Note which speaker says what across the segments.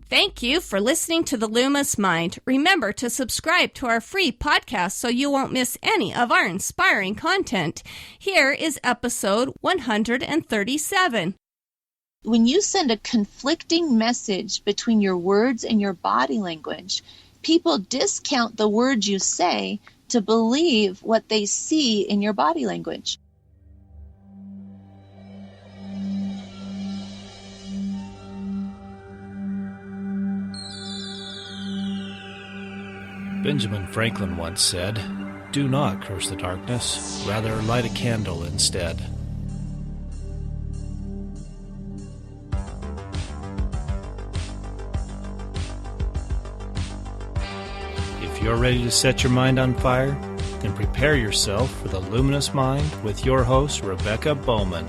Speaker 1: Thank you for listening to The Luminous Mind. Remember to subscribe to our free podcast so you won't miss any of our inspiring content. Here is episode 137.
Speaker 2: When you send a conflicting message between your words and your body language, people discount the words you say to believe what they see in your body language.
Speaker 3: Benjamin Franklin once said, "Do not curse the darkness, rather light a candle instead." If you're ready to set your mind on fire, then prepare yourself for the Luminous Mind with your host, Rebecca Bowman.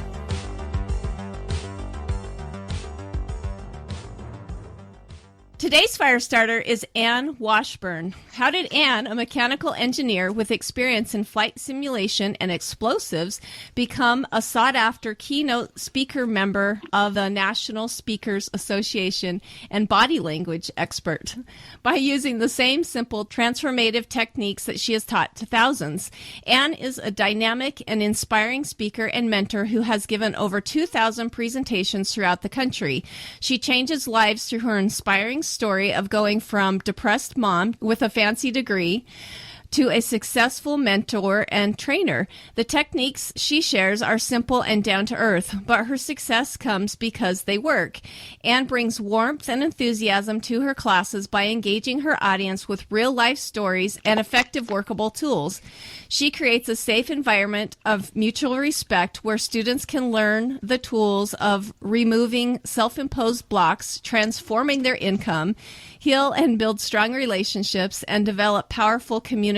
Speaker 1: Today's fire starter is Anne Wasburn. How did Anne, a mechanical engineer with experience in flight simulation and explosives, become a sought-after keynote speaker member of the National Speakers Association and body language expert? By using the same simple transformative techniques that she has taught to thousands. Anne is a dynamic and inspiring speaker and mentor who has given over 2,000 presentations throughout the country. She changes lives through her inspiring story of going from depressed mom with a fancy degree to a successful mentor and trainer. The techniques she shares are simple and down to earth, but her success comes because they work. Anne brings warmth and enthusiasm to her classes by engaging her audience with real life stories and effective workable tools. She creates a safe environment of mutual respect where students can learn the tools of removing self-imposed blocks, transforming their income, heal and build strong relationships, and develop powerful communication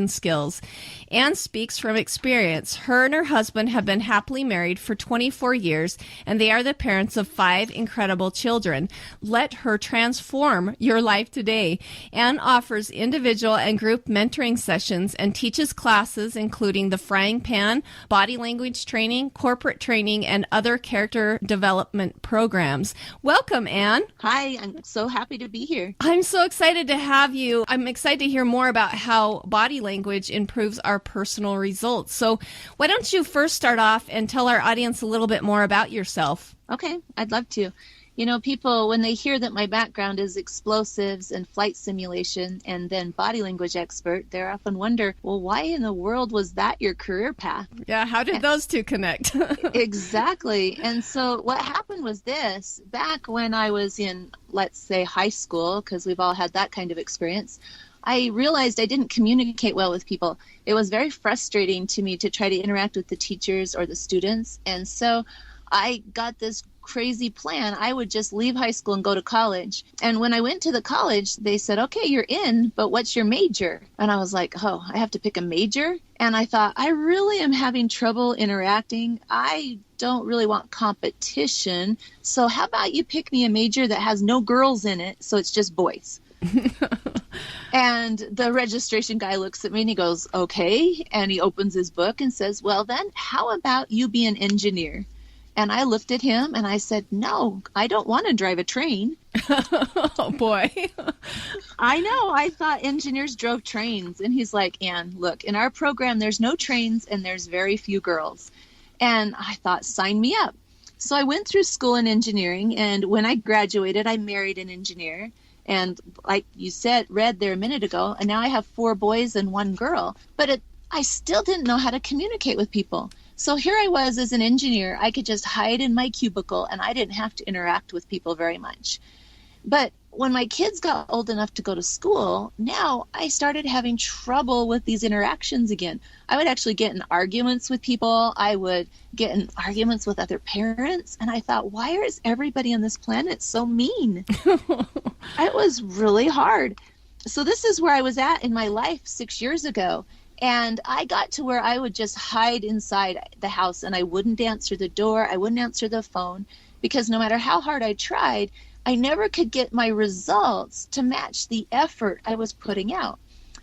Speaker 1: skills. Anne speaks from experience. Her and her husband have been happily married for 24 years, and they are the parents of 5 incredible children. Let her transform your life today. Anne offers individual and group mentoring sessions and teaches classes including the frying pan, body language training, corporate training, and other character development programs. Welcome, Anne.
Speaker 2: Hi, I'm so happy to be here.
Speaker 1: I'm so excited to have you. I'm excited to hear more about how body language improves our personal results. So why don't you first start off and tell our audience a little bit more about yourself?
Speaker 2: Okay, I'd love to. You know, people, when they hear that my background is explosives and flight simulation and then body language expert, they often wonder, well, why in the world was that your career path?
Speaker 1: Yeah, how did those two connect?
Speaker 2: Exactly. And so what happened was this. Back when I was in, let's say, high school, because we've all had that kind of experience, I realized I didn't communicate well with people. It was very frustrating to me to try to interact with the teachers or the students. And so I got this crazy plan. I would just leave high school and go to college. And when I went to the college, they said, okay, you're in, but what's your major? And I was like, oh, I have to pick a major? And I thought, I really am having trouble interacting. I don't really want competition. So how about you pick me a major that has no girls in it, so it's just boys? And the registration guy looks at me and he goes, okay. And he opens his book and says, well, then how about you be an engineer? And I looked at him and I said, no, I don't want to drive a train.
Speaker 1: Oh, boy.
Speaker 2: I know. I thought engineers drove trains. And he's like, Anne, look, in our program, there's no trains and there's very few girls. And I thought, sign me up. So I went through school in engineering. And when I graduated, I married an engineer. And like you said, read there a minute ago, and now I have 4 boys and 1 girl. But I still didn't know how to communicate with people. So here I was as an engineer. I could just hide in my cubicle, and I didn't have to interact with people very much. But when my kids got old enough to go to school, now I started having trouble with these interactions again. I would actually get in arguments with people. I would get in arguments with other parents. And I thought, why is everybody on this planet so mean? It was really hard. So this is where I was at in my life 6 years ago. And I got to where I would just hide inside the house and I wouldn't answer the door. I wouldn't answer the phone because no matter how hard I tried, I never could get my results to match the effort I was putting out.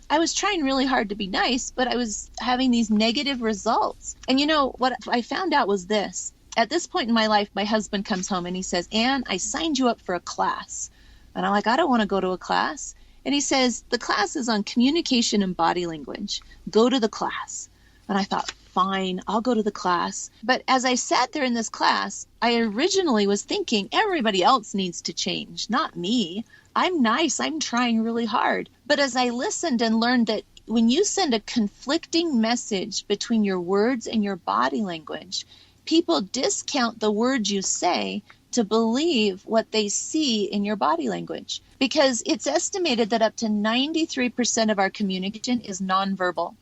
Speaker 2: I was trying really hard to be nice, but I was having these negative results. And you know, what I found out was this. At this point in my life, my husband comes home and he says, Anne, I signed you up for a class. And I'm like, I don't want to go to a class. And he says, the class is on communication and body language. Go to the class. And I thought, fine, I'll go to the class. But as I sat there in this class, I originally was thinking everybody else needs to change, not me. I'm nice. I'm trying really hard. But as I listened and learned that when you send a conflicting message between your words and your body language, people discount the words you say to believe what they see in your body language. Because it's estimated that up to 93% of our communication is nonverbal.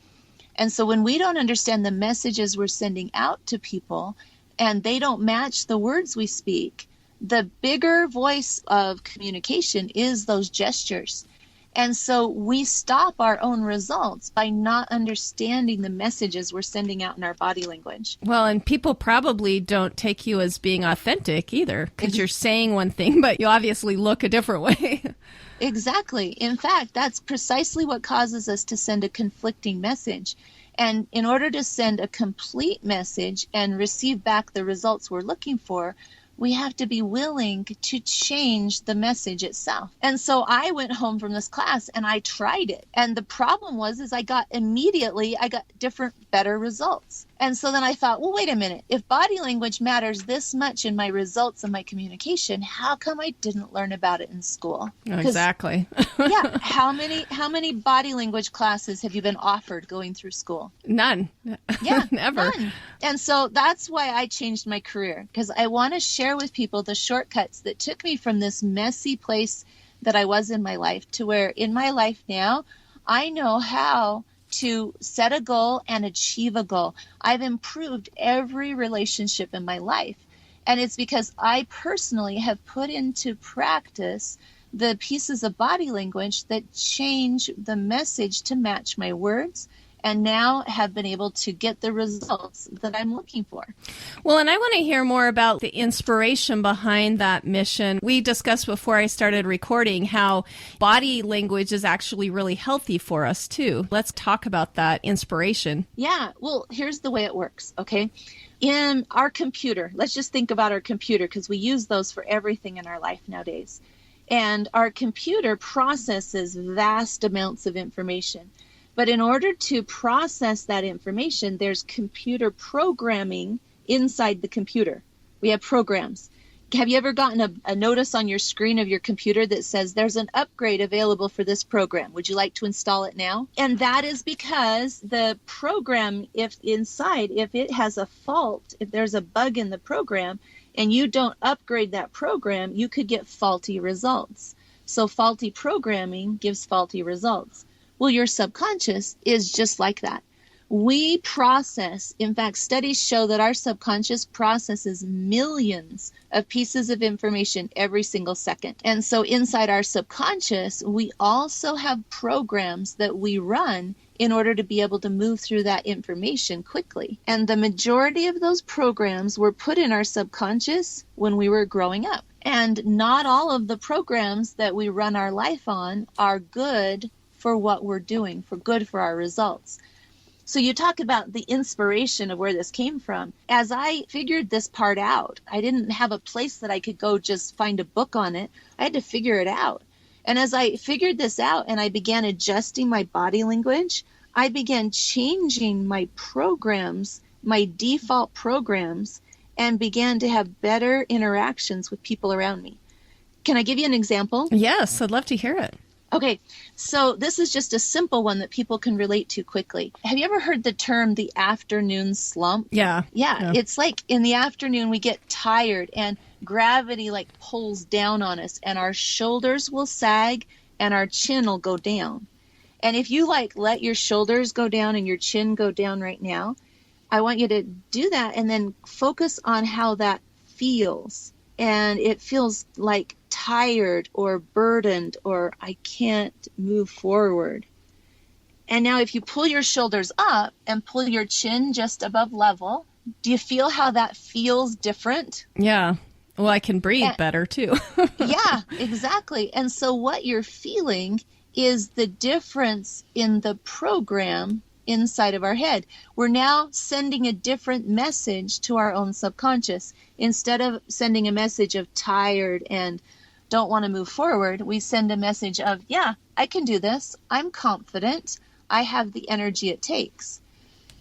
Speaker 2: And so when we don't understand the messages we're sending out to people and they don't match the words we speak, the bigger voice of communication is those gestures. And so we stop our own results by not understanding the messages we're sending out in our body language.
Speaker 1: Well, and people probably don't take you as being authentic either, because you're saying one thing, but you obviously look a different way.
Speaker 2: Exactly. In fact, that's precisely what causes us to send a conflicting message. And in order to send a complete message and receive back the results we're looking for, we have to be willing to change the message itself. And so I went home from this class and I tried it. And the problem is I got different, better results. And so then I thought, well, wait a minute. If body language matters this much in my results and my communication, how come I didn't learn about it in school?
Speaker 1: Exactly.
Speaker 2: Yeah. How many body language classes have you been offered going through school?
Speaker 1: None.
Speaker 2: Yeah.
Speaker 1: Never.
Speaker 2: None. And so that's why I changed my career, because I want to share with people the shortcuts that took me from this messy place that I was in my life to where in my life now, I know how to set a goal and achieve a goal. I've improved every relationship in my life. And it's because I personally have put into practice the pieces of body language that change the message to match my words, and now have been able to get the results that I'm looking for.
Speaker 1: Well, and I want to hear more about the inspiration behind that mission. We discussed before I started recording how body language is actually really healthy for us too. Let's talk about that inspiration.
Speaker 2: Yeah, well, here's the way it works, okay? In our computer, let's just think about our computer because we use those for everything in our life nowadays. And our computer processes vast amounts of information. But in order to process that information, there's computer programming inside the computer. We have programs. Have you ever gotten a notice on your screen of your computer that says there's an upgrade available for this program? Would you like to install it now? And that is because the program, if it has a fault, if there's a bug in the program and you don't upgrade that program, you could get faulty results. So faulty programming gives faulty results. Well, your subconscious is just like that. We process, in fact, studies show that our subconscious processes millions of pieces of information every single second. And so inside our subconscious, we also have programs that we run in order to be able to move through that information quickly. And the majority of those programs were put in our subconscious when we were growing up. And not all of the programs that we run our life on are good for what we're doing, good for our results. So you talk about the inspiration of where this came from. As I figured this part out, I didn't have a place that I could go just find a book on it. I had to figure it out. And as I figured this out and I began adjusting my body language, I began changing my programs, my default programs, and began to have better interactions with people around me. Can I give you an example?
Speaker 1: Yes, I'd love to hear it.
Speaker 2: Okay, so this is just a simple one that people can relate to quickly. Have you ever heard the term the afternoon slump?
Speaker 1: Yeah.
Speaker 2: It's like in the afternoon we get tired and gravity like pulls down on us and our shoulders will sag and our chin will go down. And if you let your shoulders go down and your chin go down right now, I want you to do that and then focus on how that feels. And it feels like tired or burdened or I can't move forward. And now if you pull your shoulders up and pull your chin just above level, do you feel how that feels different?
Speaker 1: Yeah. Well, I can breathe better too.
Speaker 2: Yeah, exactly. And so what you're feeling is the difference in the program inside of our head. We're now sending a different message to our own subconscious. Instead of sending a message of tired and don't want to move forward, we send a message of, yeah, I can do this. I'm confident. I have the energy it takes.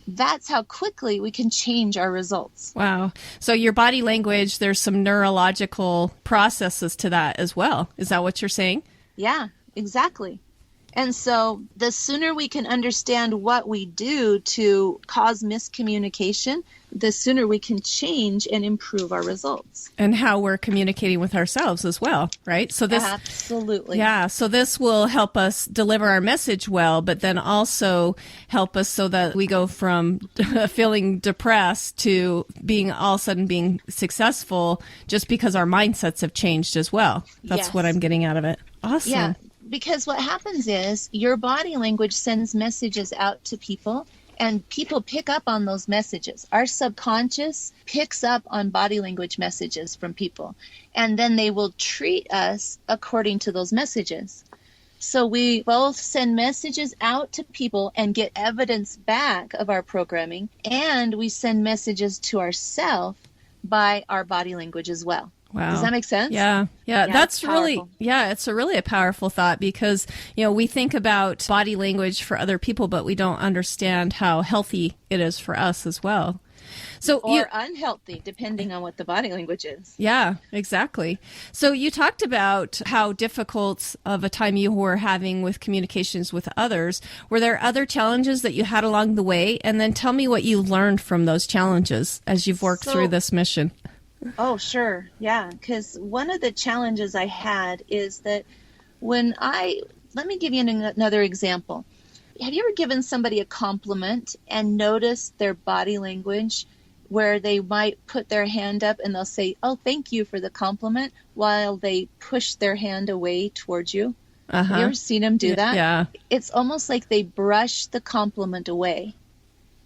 Speaker 2: That's how quickly we can change our results.
Speaker 1: Wow. So your body language, there's some neurological processes to that as well. Is that what you're saying?
Speaker 2: Yeah, exactly. And so the sooner we can understand what we do to cause miscommunication, the sooner we can change and improve our results.
Speaker 1: And how we're communicating with ourselves as well, right? So this
Speaker 2: Absolutely.
Speaker 1: Yeah, so this will help us deliver our message well, but then also help us so that we go from feeling depressed to being all of a sudden being successful just because our mindsets have changed as well. That's
Speaker 2: Yes.
Speaker 1: what I'm getting out of it. Awesome.
Speaker 2: Yeah, because what happens is your body language sends messages out to people, and people pick up on those messages. Our subconscious picks up on body language messages from people, and then they will treat us according to those messages. So we both send messages out to people and get evidence back of our programming, and we send messages to ourselves by our body language as well.
Speaker 1: Wow.
Speaker 2: Does that make sense?
Speaker 1: Yeah. That's
Speaker 2: it's
Speaker 1: really,
Speaker 2: powerful.
Speaker 1: it's a really a powerful thought because, we think about body language for other people, but we don't understand how healthy it is for us as well. So
Speaker 2: Or unhealthy, depending on what the body language is.
Speaker 1: Yeah, exactly. So you talked about how difficult of a time you were having with communications with others. Were there other challenges that you had along the way? And then tell me what you learned from those challenges as you've worked through this mission.
Speaker 2: Oh, sure. Yeah. Because one of the challenges I had is that let me give you another example. Have you ever given somebody a compliment and noticed their body language where they might put their hand up and they'll say, oh, thank you for the compliment, while they push their hand away towards you? Have you ever seen them do that?
Speaker 1: Yeah.
Speaker 2: It's almost like they brush the compliment away.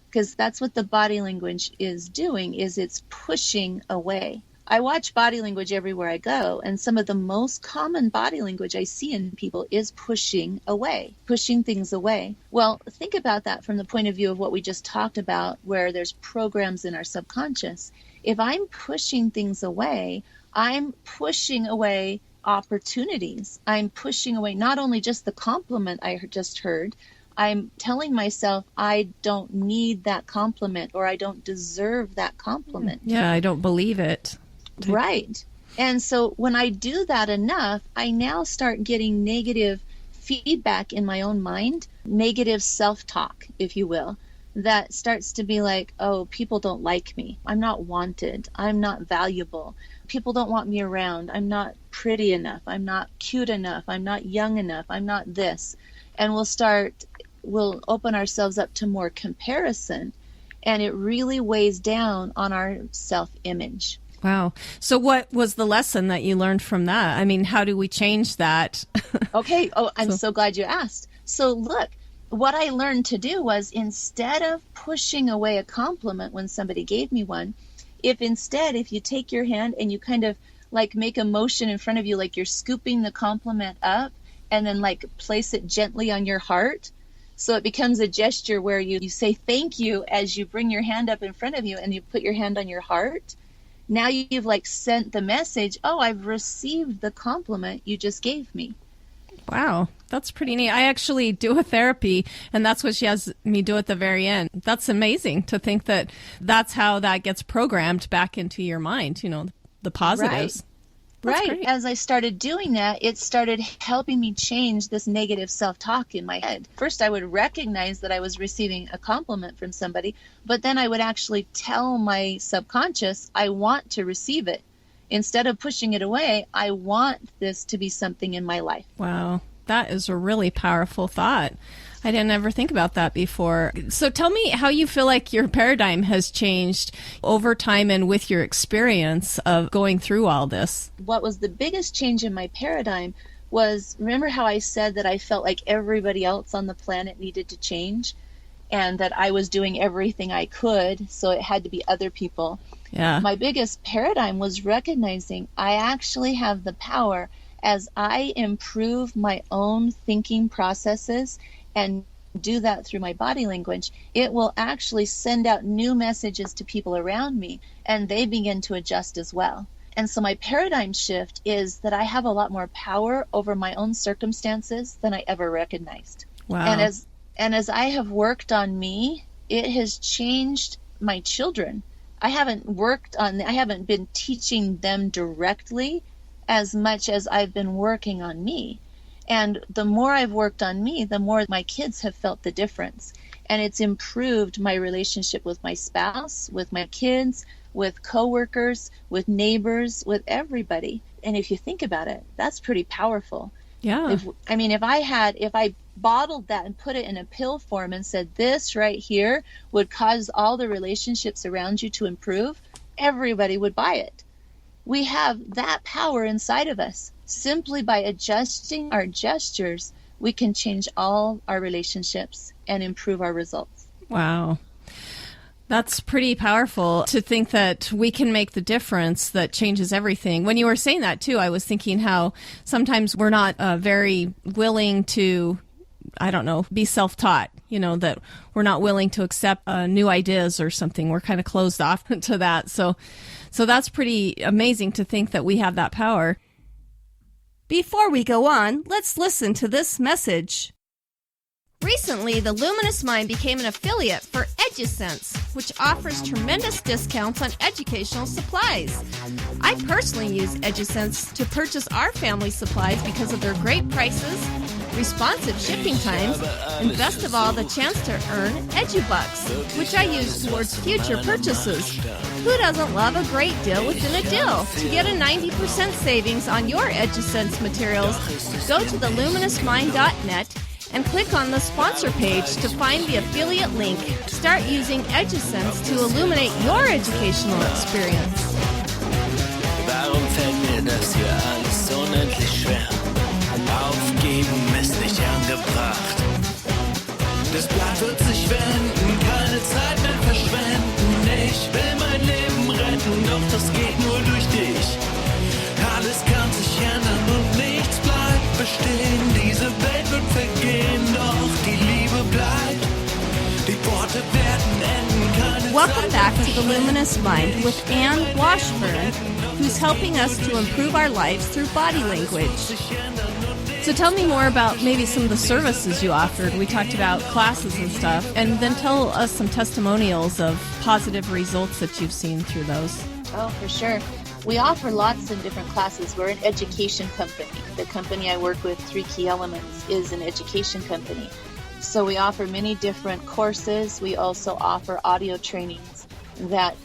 Speaker 2: Because that's what the body language is doing, is it's pushing away. I watch body language everywhere I go, and some of the most common body language I see in people is pushing away, pushing things away. Well, think about that from the point of view of what we just talked about, where there's programs in our subconscious. If I'm pushing things away, I'm pushing away opportunities. I'm pushing away not only just the compliment I just heard, I'm telling myself I don't need that compliment, or I don't deserve that compliment.
Speaker 1: Yeah, I don't believe it.
Speaker 2: Right. And so when I do that enough, I now start getting negative feedback in my own mind, negative self-talk, if you will, that starts to be like, oh, people don't like me. I'm not wanted. I'm not valuable. People don't want me around. I'm not pretty enough. I'm not cute enough. I'm not young enough. I'm not this. And we'll open ourselves up to more comparison, and it really weighs down on our self-image.
Speaker 1: Wow. So what was the lesson that you learned from that? I mean, how do we change that?
Speaker 2: Okay. Oh, I'm so glad you asked. So look, what I learned to do was, instead of pushing away a compliment when somebody gave me one, if you take your hand and you kind of like make a motion in front of you, like you're scooping the compliment up and then like place it gently on your heart. So it becomes a gesture where you say thank you as you bring your hand up in front of you and you put your hand on your heart. Now you've like sent the message, oh, I've received the compliment you just gave me.
Speaker 1: Wow, that's pretty neat. I actually do a therapy, and that's what she has me do at the very end. That's amazing to think that that's how that gets programmed back into your mind, the positives. That's
Speaker 2: Right.
Speaker 1: great.
Speaker 2: As I started doing that, it started helping me change this negative self-talk in my head. First, I would recognize that I was receiving a compliment from somebody, but then I would actually tell my subconscious, I want to receive it. Instead of pushing it away, I want this to be something in my life.
Speaker 1: Wow, that is a really powerful thought. I didn't ever think about that before. So tell me how you feel like your paradigm has changed over time and with your experience of going through all this.
Speaker 2: What was the biggest change in my paradigm was, remember how I said that I felt like everybody else on the planet needed to change and that I was doing everything I could, so it had to be other people.
Speaker 1: Yeah.
Speaker 2: My biggest paradigm was recognizing I actually have the power, as I improve my own thinking processes and do that through my body language, it will actually send out new messages to people around me, and they begin to adjust as well. And so my paradigm shift is that I have a lot more power over my own circumstances than I ever recognized.
Speaker 1: Wow.
Speaker 2: And as I have worked on me, it has changed my children. I haven't been teaching them directly as much as I've been working on me. And the more I've worked on me, the more my kids have felt the difference. And it's improved my relationship with my spouse, with my kids, with coworkers, with neighbors, with everybody. And if you think about it, that's pretty powerful.
Speaker 1: Yeah.
Speaker 2: If I bottled that and put it in a pill form and said this right here would cause all the relationships around you to improve, everybody would buy it. We have that power inside of us. Simply by adjusting our gestures, we can change all our relationships and improve our results.
Speaker 1: Wow. That's pretty powerful to think that we can make the difference that changes everything. When you were saying that, too, I was thinking how sometimes we're not very willing to, be self-taught, that we're not willing to accept new ideas or something. We're kind of closed off to that. So that's pretty amazing to think that we have that power. Before we go on, let's listen to this message. Recently, the Luminous Mind became an affiliate for EduSense, which offers tremendous discounts on educational supplies. I personally use EduSense to purchase our family supplies because of their great prices, responsive shipping times, and best of all, the chance to earn EduBucks, which I use towards future purchases. Who doesn't love a great deal within a deal? To get a 90% savings on your EduSense materials, go to theluminousmind.net and click on the sponsor page to find the affiliate link. Start using EduSense to illuminate your educational experience.
Speaker 4: Warum fällt mir das hier alles unendlich schwer? Aufgeben ist nicht angebracht. Das Blatt wird sich wenden, keine Zeit mehr verschwenden. Ich will mein Leben retten, doch das geht nur durch dich. Alles kann sich ändern und nichts bleibt bestehen. Diese Welt wird vergehen, doch die Liebe bleibt. Die Worte werden enden, keine
Speaker 1: Welcome
Speaker 4: Zeit
Speaker 1: back
Speaker 4: mehr
Speaker 1: to the Luminous Mind with Anne Wasburn, who's helping us to improve our lives through body language. So tell me more about maybe some of the services you offered. We talked about classes and stuff, and then tell us some testimonials of positive results that you've seen through those.
Speaker 2: Oh, for sure. We offer lots of different classes. We're an education company. The company I work with, 3 Key Elements, is an education company. So we offer many different courses. We also offer audio trainings that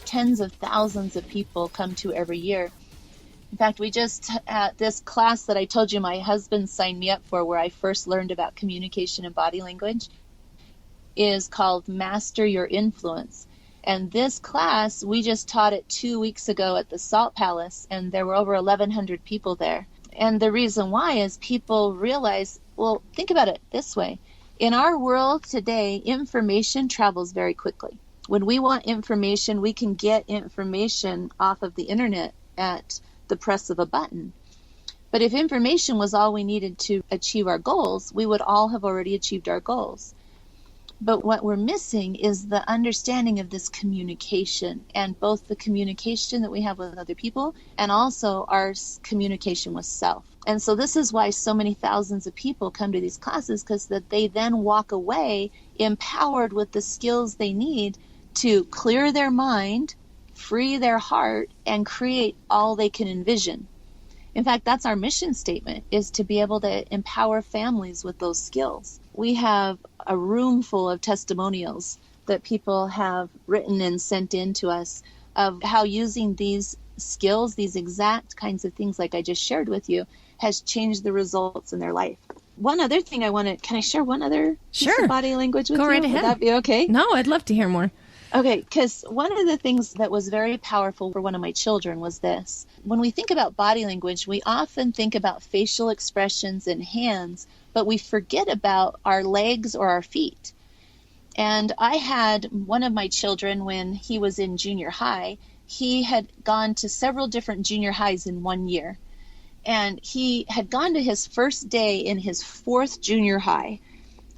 Speaker 2: tens of thousands of people come to every year. In fact, we just at this class that I told you my husband signed me up for, where I first learned about communication and body language, is called Master Your Influence. And this class, we just taught it 2 weeks ago at the Salt Palace, and there were over 1,100 people there. And the reason why is people realize, well, think about it this way. In our world today, information travels very quickly. When we want information, we can get information off of the internet at the press of a button. But if information was all we needed to achieve our goals, we would all have already achieved our goals. But what we're missing is the understanding of this communication, and both the communication that we have with other people and also our communication with self. And so this is why so many thousands of people come to these classes, because that they then walk away empowered with the skills they need to clear their mind, free their heart, and create all they can envision. In fact, that's our mission statement, is to be able to empower families with those skills. We have a room full of testimonials that people have written and sent in to us of how using these skills, these exact kinds of things like I just shared with you, has changed the results in their life. One other thing can I share one other piece of body language with you?
Speaker 1: Go right ahead.
Speaker 2: Would that be okay?
Speaker 1: No, I'd love to hear more.
Speaker 2: Okay, because one of the things that was very powerful for one of my children was this. When we think about body language, we often think about facial expressions and hands, but we forget about our legs or our feet. And I had one of my children, when he was in junior high, he had gone to several different junior highs in 1 year. And he had gone to his first day in his 4th junior high.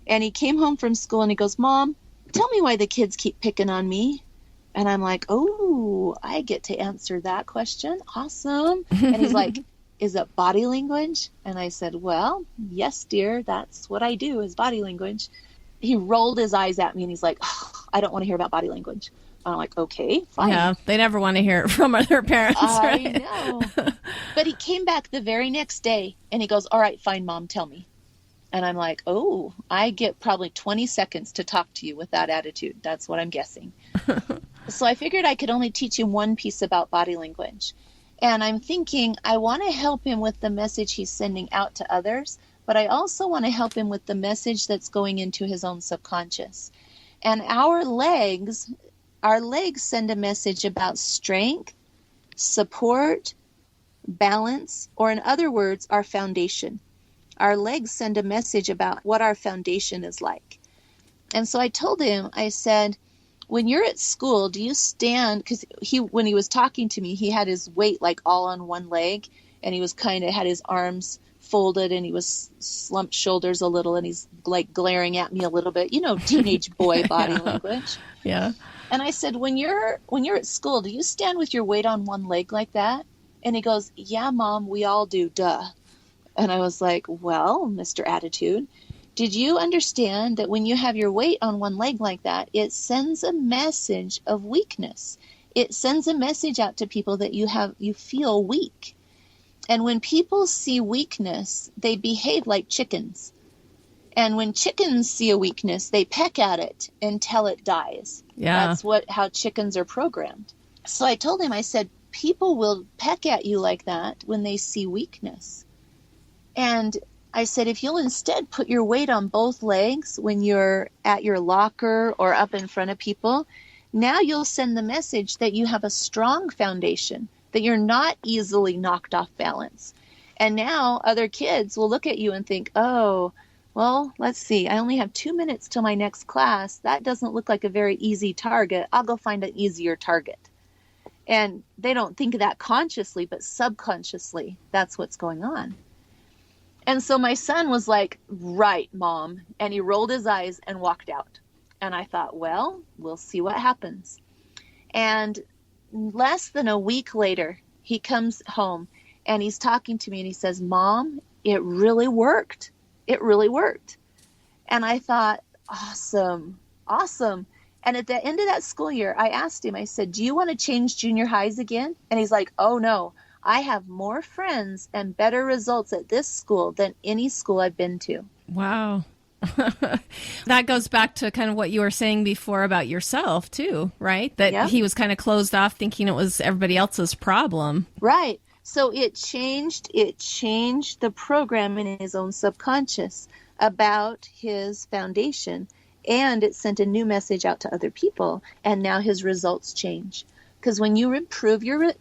Speaker 2: And he came home from school and he goes, "Mom, tell me why the kids keep picking on me." And I'm like, oh, I get to answer that question. Awesome. And he's like, is it body language? And I said, well, yes, dear, that's what I do is body language. He rolled his eyes at me and he's like, oh, I don't want to hear about body language. And I'm like, okay, fine.
Speaker 1: Yeah, they never want to hear it from their parents, right?
Speaker 2: I know. But he came back the very next day and he goes, all right, fine, Mom, tell me. And I'm like, oh, I get probably 20 seconds to talk to you with that attitude. That's what I'm guessing. So I figured I could only teach him one piece about body language. And I'm thinking I want to help him with the message he's sending out to others, but I also want to help him with the message that's going into his own subconscious. And our legs send a message about strength, support, balance, or in other words, our foundation. Our legs send a message about what our foundation is like. And so I told him, I said, when you're at school, do you stand, because when he was talking to me, he had his weight like all on one leg, and he was kind of had his arms folded, and he was slumped shoulders a little, and he's like glaring at me a little bit, teenage boy body language.
Speaker 1: Yeah.
Speaker 2: And I said, when you're at school, do you stand with your weight on one leg like that? And he goes, yeah, Mom, we all do, duh. And I was like, well, Mr. Attitude, did you understand that when you have your weight on one leg like that, it sends a message of weakness? It sends a message out to people that you feel weak. And when people see weakness, they behave like chickens. And when chickens see a weakness, they peck at it until it dies.
Speaker 1: Yeah.
Speaker 2: That's how chickens are programmed. So I told him, I said, people will peck at you like that when they see weakness. And I said, if you'll instead put your weight on both legs when you're at your locker or up in front of people, now you'll send the message that you have a strong foundation, that you're not easily knocked off balance. And now other kids will look at you and think, oh, well, let's see, I only have 2 minutes till my next class. That doesn't look like a very easy target. I'll go find an easier target. And they don't think of that consciously, but subconsciously, that's what's going on. And so my son was like, right, Mom. And he rolled his eyes and walked out. And I thought, well, we'll see what happens. And less than a week later, he comes home and he's talking to me and he says, Mom, it really worked. It really worked. And I thought, awesome. And at the end of that school year, I asked him, I said, do you want to change junior highs again? And he's like, oh, no. I have more friends and better results at this school than any school I've been to.
Speaker 1: Wow. That goes back to kind of what you were saying before about yourself too, right? That He was kind of closed off thinking it was everybody else's problem.
Speaker 2: Right. So it changed the program in his own subconscious about his foundation, and it sent a new message out to other people, and now his results change. Because when you improve your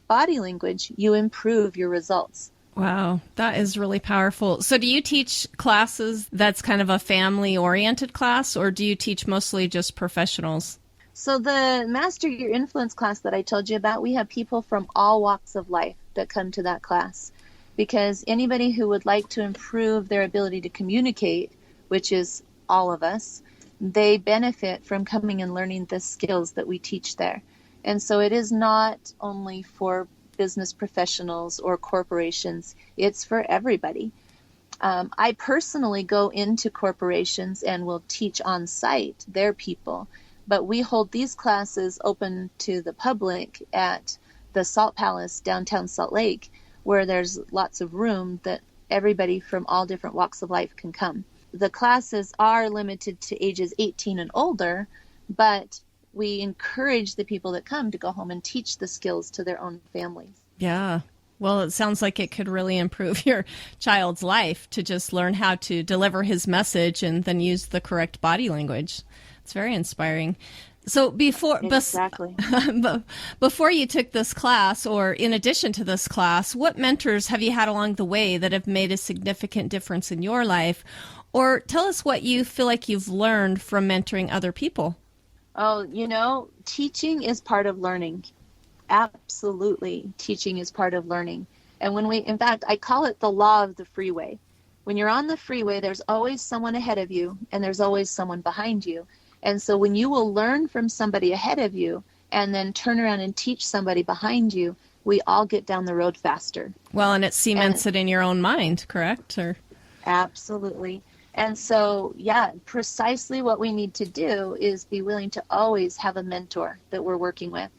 Speaker 2: body language, you improve your results.
Speaker 1: Wow, that is really powerful. So do you teach classes that's kind of a family-oriented class, or do you teach mostly just professionals?
Speaker 2: So the Master Your Influence class that I told you about, we have people from all walks of life that come to that class. Because anybody who would like to improve their ability to communicate, which is all of us, they benefit from coming and learning the skills that we teach there. And so it is not only for business professionals or corporations, it's for everybody. I personally go into corporations and will teach on site their people, but we hold these classes open to the public at the Salt Palace, downtown Salt Lake, where there's lots of room that everybody from all different walks of life can come. The classes are limited to ages 18 and older, but we encourage the people that come to go home and teach the skills to their own families.
Speaker 1: Yeah. Well, it sounds like it could really improve your child's life to just learn how to deliver his message and then use the correct body language. It's very inspiring. So before you took this class, or in addition to this class, what mentors have you had along the way that have made a significant difference in your life? Or tell us what you feel like you've learned from mentoring other people.
Speaker 2: Oh, teaching is part of learning. Absolutely. Teaching is part of learning. And in fact, I call it the law of the freeway. When you're on the freeway, there's always someone ahead of you and there's always someone behind you. And so when you will learn from somebody ahead of you, and then turn around and teach somebody behind you, we all get down the road faster.
Speaker 1: Well, and it cements it in your own mind, correct? Or
Speaker 2: absolutely. And so, yeah, precisely what we need to do is be willing to always have a mentor that we're working with.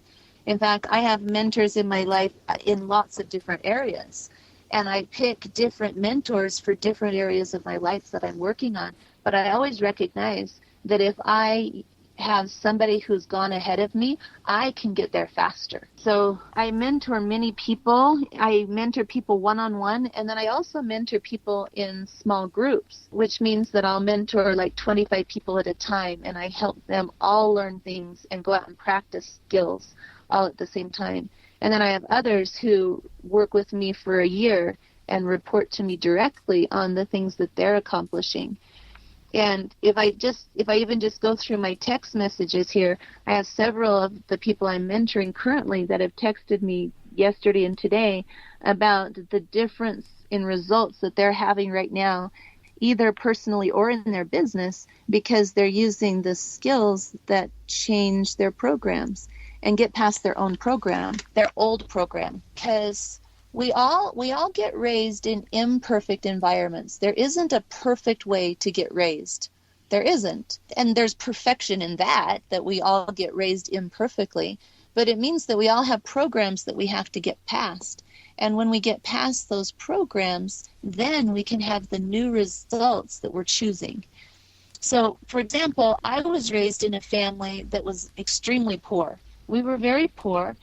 Speaker 2: In fact, I have mentors in my life in lots of different areas, and I pick different mentors for different areas of my life that I'm working on. But I always recognize that if I have somebody who's gone ahead of me, I can get there faster. So I mentor many people. I mentor people one-on-one, and then I also mentor people in small groups, which means that I'll mentor like 25 people at a time, and I help them all learn things and go out and practice skills all at the same time. And then I have others who work with me for a year and report to me directly on the things that they're accomplishing. And if I even just go through my text messages here, I have several of the people I'm mentoring currently that have texted me yesterday and today about the difference in results that they're having right now, either personally or in their business, because they're using the skills that change their programs and get past their own program, their old program. Because we all get raised in imperfect environments. There isn't a perfect way to get raised. There isn't. And there's perfection in that we all get raised imperfectly. But it means that we all have programs that we have to get past. And when we get past those programs, then we can have the new results that we're choosing. So, for example, I was raised in a family that was extremely poor. We were very poor.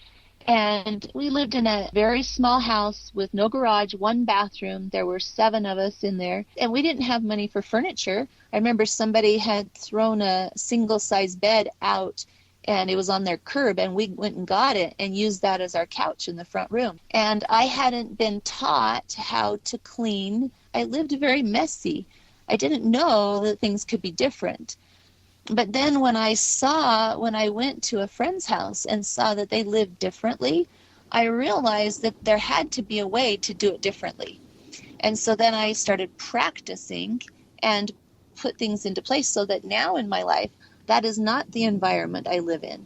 Speaker 2: And we lived in a very small house with no garage, one bathroom. There were 7 of us in there. And we didn't have money for furniture. I remember somebody had thrown a single-size bed out, and it was on their curb, and we went and got it and used that as our couch in the front room. And I hadn't been taught how to clean. I lived very messy. I didn't know that things could be different. But then when I went to a friend's house and saw that they lived differently, I realized that there had to be a way to do it differently. And so then I started practicing and put things into place so that now in my life, that is not the environment I live in.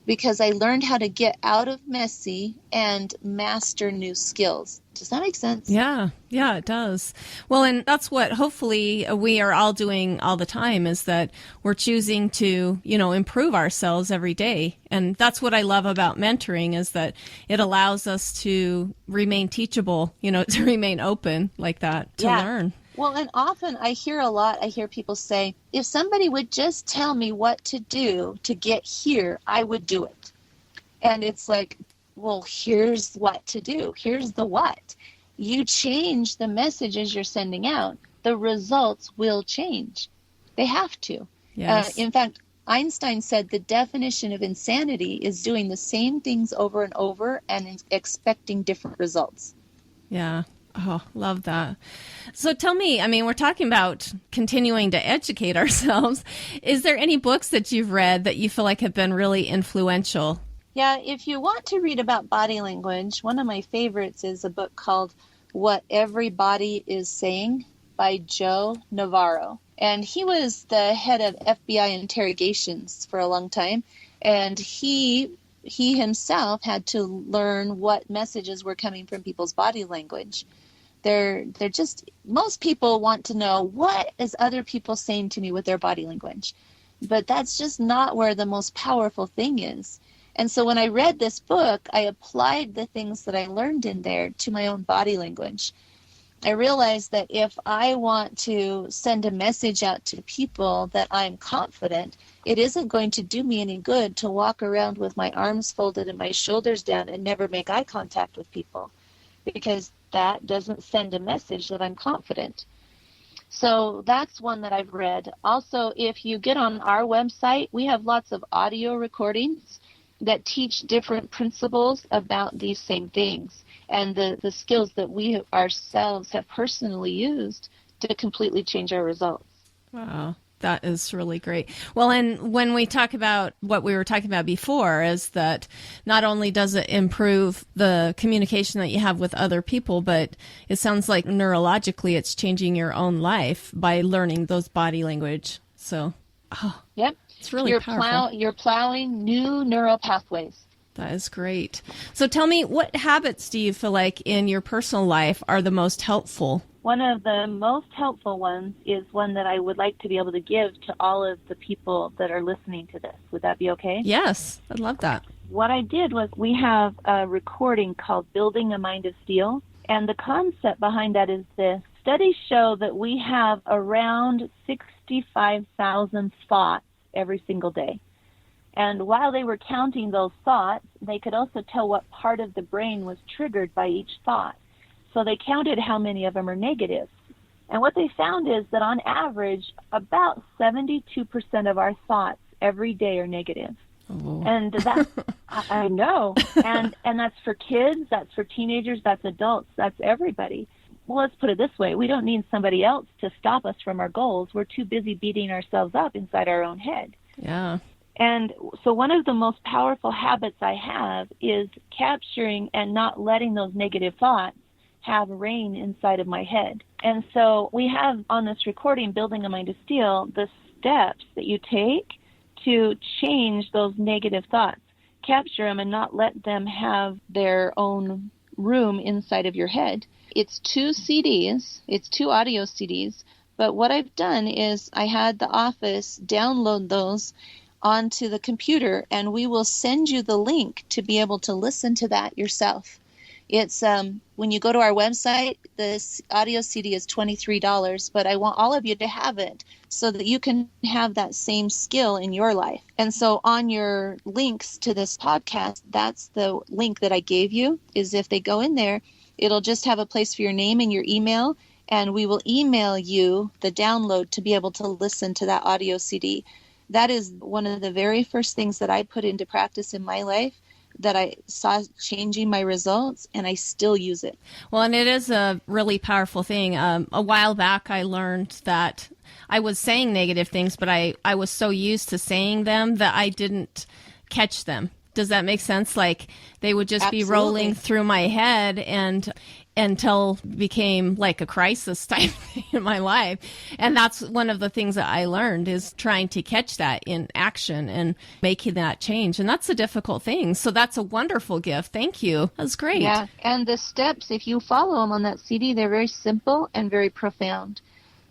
Speaker 2: Because I learned how to get out of messy and master new skills. Does that make sense?
Speaker 1: Yeah, it does. Well, and that's what hopefully we are all doing all the time, is that we're choosing to, improve ourselves every day. And that's what I love about mentoring, is that it allows us to remain teachable, to remain open like that, to learn.
Speaker 2: Well, and often I hear people say, if somebody would just tell me what to do to get here, I would do it. And it's like, well, here's what to do. Here's the what. You change the messages you're sending out, the results will change. They have to.
Speaker 1: Yes.
Speaker 2: In fact, Einstein said the definition of insanity is doing the same things over and over and expecting different results.
Speaker 1: Yeah. Oh, love that. So tell me, we're talking about continuing to educate ourselves. Is there any books that you've read that you feel like have been really influential?
Speaker 2: Yeah, if you want to read about body language, one of my favorites is a book called What Every Body Is Saying by Joe Navarro. And he was the head of FBI interrogations for a long time. And he himself had to learn what messages were coming from people's body language. They're just, most people want to know, what is other people saying to me with their body language? But that's just not where the most powerful thing is. And so when I read this book, I applied the things that I learned in there to my own body language. I realized that if I want to send a message out to people that I'm confident, it isn't going to do me any good to walk around with my arms folded and my shoulders down and never make eye contact with people, because that doesn't send a message that I'm confident. So that's one that I've read. Also, if you get on our website, we have lots of audio recordings that teach different principles about these same things and the skills that we ourselves have personally used to completely change our results.
Speaker 1: Wow. That is really great. Well, and when we talk about what we were talking about before, is that not only does it improve the communication that you have with other people, but it sounds like neurologically it's changing your own life by learning those body language. So Oh,
Speaker 2: Yep.
Speaker 1: it's really powerful.
Speaker 2: You're plowing new neural pathways.
Speaker 1: That is great. So tell me, what habits do you feel like in your personal life are the most helpful?
Speaker 5: One of the most helpful ones is one that I would like to be able to give to all of the people that are listening to this. Would that be okay?
Speaker 1: Yes, I'd love that.
Speaker 5: What I did was we have a recording called Building a Mind of Steel, and the concept behind that is this. Studies show that we have around 65,000 thoughts every single day. And while they were counting those thoughts, they could also tell what part of the brain was triggered by each thought. So they counted how many of them are negative. And what they found is that on average, about 72% of our thoughts every day are negative.
Speaker 1: Oh.
Speaker 5: And that's, I know. And that's for kids, that's for teenagers, that's adults, that's everybody. Well, let's put it this way. We don't need somebody else to stop us from our goals. We're too busy beating ourselves up inside our own head.
Speaker 1: Yeah.
Speaker 5: And so one of the most powerful habits I have is capturing and not letting those negative thoughts have reign inside of my head. And so we have on this recording, Building a Mind of Steel, the steps that you take to change those negative thoughts. Capture them and not let them have their own room inside of your head. It's 2 CDs. It's 2 audio CDs. But what I've done is I had the office download those onto the computer, and we will send you the link to be able to listen to that yourself. It's when you go to our website, this audio CD is $23, but I want all of you to have it so that you can have that same skill in your life. And so on your links to this podcast, that's the link that I gave you, is if they go in there, it'll just have a place for your name and your email, and we will email you the download to be able to listen to that audio CD. That is one of the very first things that I put into practice in my life, that I saw changing my results, and I still use it.
Speaker 1: Well, and it is a really powerful thing. A while back, I learned that I was saying negative things, but I was so used to saying them that I didn't catch them. Does that make sense? Like they would just
Speaker 2: Absolutely.
Speaker 1: be rolling through my head and until it became like a crisis type thing in my life. And that's one of the things that I learned, is trying to catch that in action and making that change. And that's a difficult thing. So that's a wonderful gift. Thank you. That's great.
Speaker 2: Yeah, and the steps, if you follow them on that CD, they're very simple and very profound.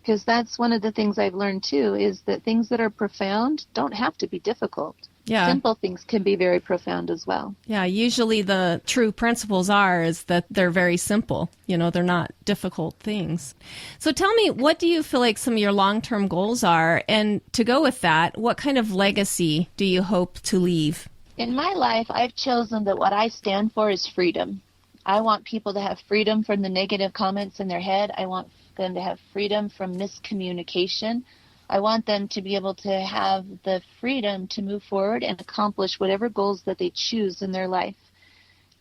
Speaker 2: Because that's one of the things I've learned too, is that things that are profound don't have to be difficult.
Speaker 1: Yeah.
Speaker 2: Simple things can be very profound as well.
Speaker 1: Yeah, usually the true principles is that they're very simple. You know, they're not difficult things. So tell me, what do you feel like some of your long-term goals are? And to go with that, what kind of legacy do you hope to leave?
Speaker 2: In my life, I've chosen that what I stand for is freedom. I want people to have freedom from the negative comments in their head. I want them to have freedom from miscommunication. I want them to be able to have the freedom to move forward and accomplish whatever goals that they choose in their life.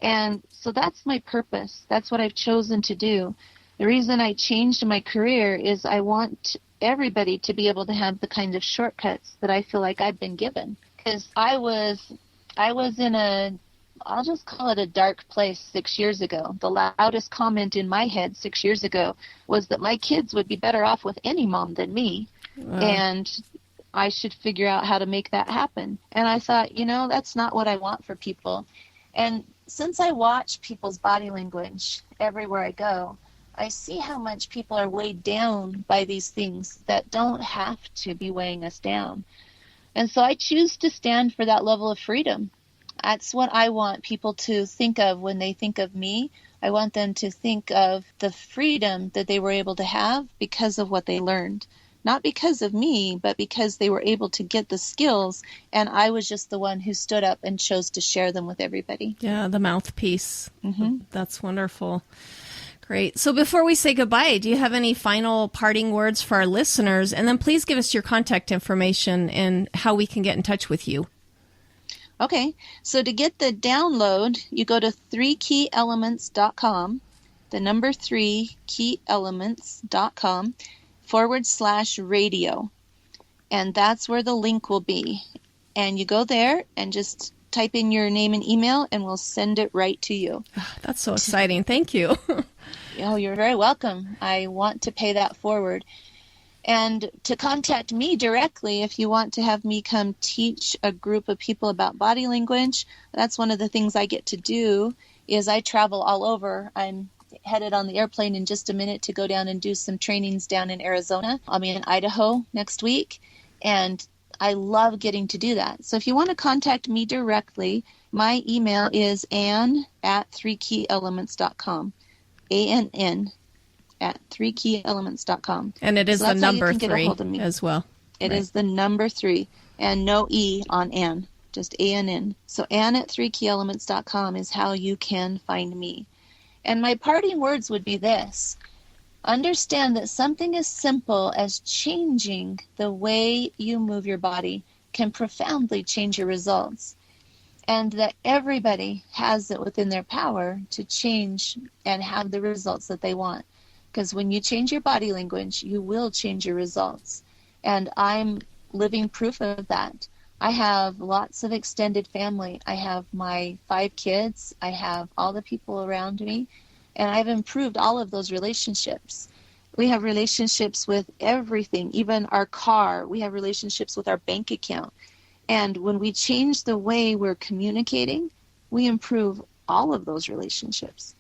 Speaker 2: And so that's my purpose. That's what I've chosen to do. The reason I changed my career is I want everybody to be able to have the kind of shortcuts that I feel like I've been given. Because I was in I'll just call it a dark place 6 years ago. The loudest comment in my head 6 years ago was that my kids would be better off with any mom than me. Wow. And I should figure out how to make that happen. And I thought, that's not what I want for people. And since I watch people's body language everywhere I go, I see how much people are weighed down by these things that don't have to be weighing us down. And so I choose to stand for that level of freedom. That's what I want people to think of when they think of me. I want them to think of the freedom that they were able to have because of what they learned. Not because of me, but because they were able to get the skills, and I was just the one who stood up and chose to share them with everybody.
Speaker 1: Yeah, the mouthpiece.
Speaker 2: Mm-hmm.
Speaker 1: That's wonderful. Great. So before we say goodbye, do you have any final parting words for our listeners? And then please give us your contact information and how we can get in touch with you.
Speaker 2: Okay. So to get the download, you go to 3keyelements.com, the number 3keyelements.com /radio. And that's where the link will be. And you go there and just type in your name and email, and we'll send it right to you.
Speaker 1: That's so exciting. Thank you.
Speaker 2: Oh, you're very welcome. I want to pay that forward. And to contact me directly, if you want to have me come teach a group of people about body language, that's one of the things I get to do is I travel all over. I'm headed on the airplane in just a minute to go down and do some trainings down in Arizona. I'll be in Idaho next week, and I love getting to do that. So if you want to contact me directly, my email is ann@3keyelements.com. ANN @3keyelements.com.
Speaker 1: And it is
Speaker 2: so
Speaker 1: the
Speaker 2: that's how you
Speaker 1: number
Speaker 2: can get a
Speaker 1: 3
Speaker 2: hold of me.
Speaker 1: as well.
Speaker 2: It is the number 3 and no E on Ann, just ANN. So Ann@3keyelements.com is how you can find me. And my parting words would be this. Understand that something as simple as changing the way you move your body can profoundly change your results. And that everybody has it within their power to change and have the results that they want. Because when you change your body language, you will change your results. And I'm living proof of that. I have lots of extended family. I have my 5 kids. I have all the people around me. And I've improved all of those relationships. We have relationships with everything, even our car. We have relationships with our bank account. And when we change the way we're communicating, we improve all of those relationships.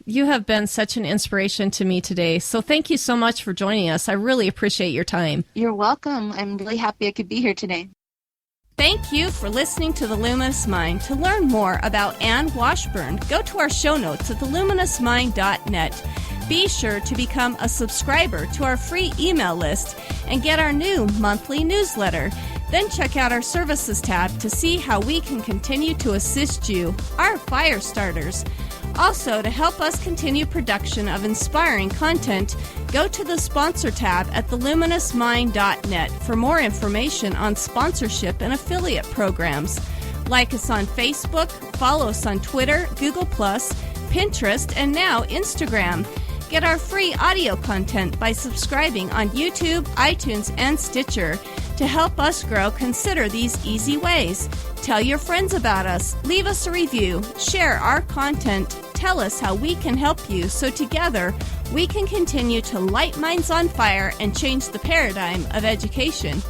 Speaker 1: You have been such an inspiration to me today. So thank you so much for joining us. I really appreciate your time.
Speaker 2: You're welcome. I'm really happy I could be here today.
Speaker 1: Thank you for listening to The Luminous Mind. To learn more about Anne Washburn, go to our show notes at theluminousmind.net. Be sure to become a subscriber to our free email list and get our new monthly newsletter. Then check out our services tab to see how we can continue to assist you, our fire starters. Also, to help us continue production of inspiring content, go to the sponsor tab at theluminousmind.net for more information on sponsorship and affiliate programs. Like us on Facebook, follow us on Twitter, Google+, Pinterest, and now Instagram. Get our free audio content by subscribing on YouTube, iTunes, and Stitcher. To help us grow, consider these easy ways. Tell your friends about us, leave us a review, share our content, tell us how we can help you so together we can continue to light minds on fire and change the paradigm of education.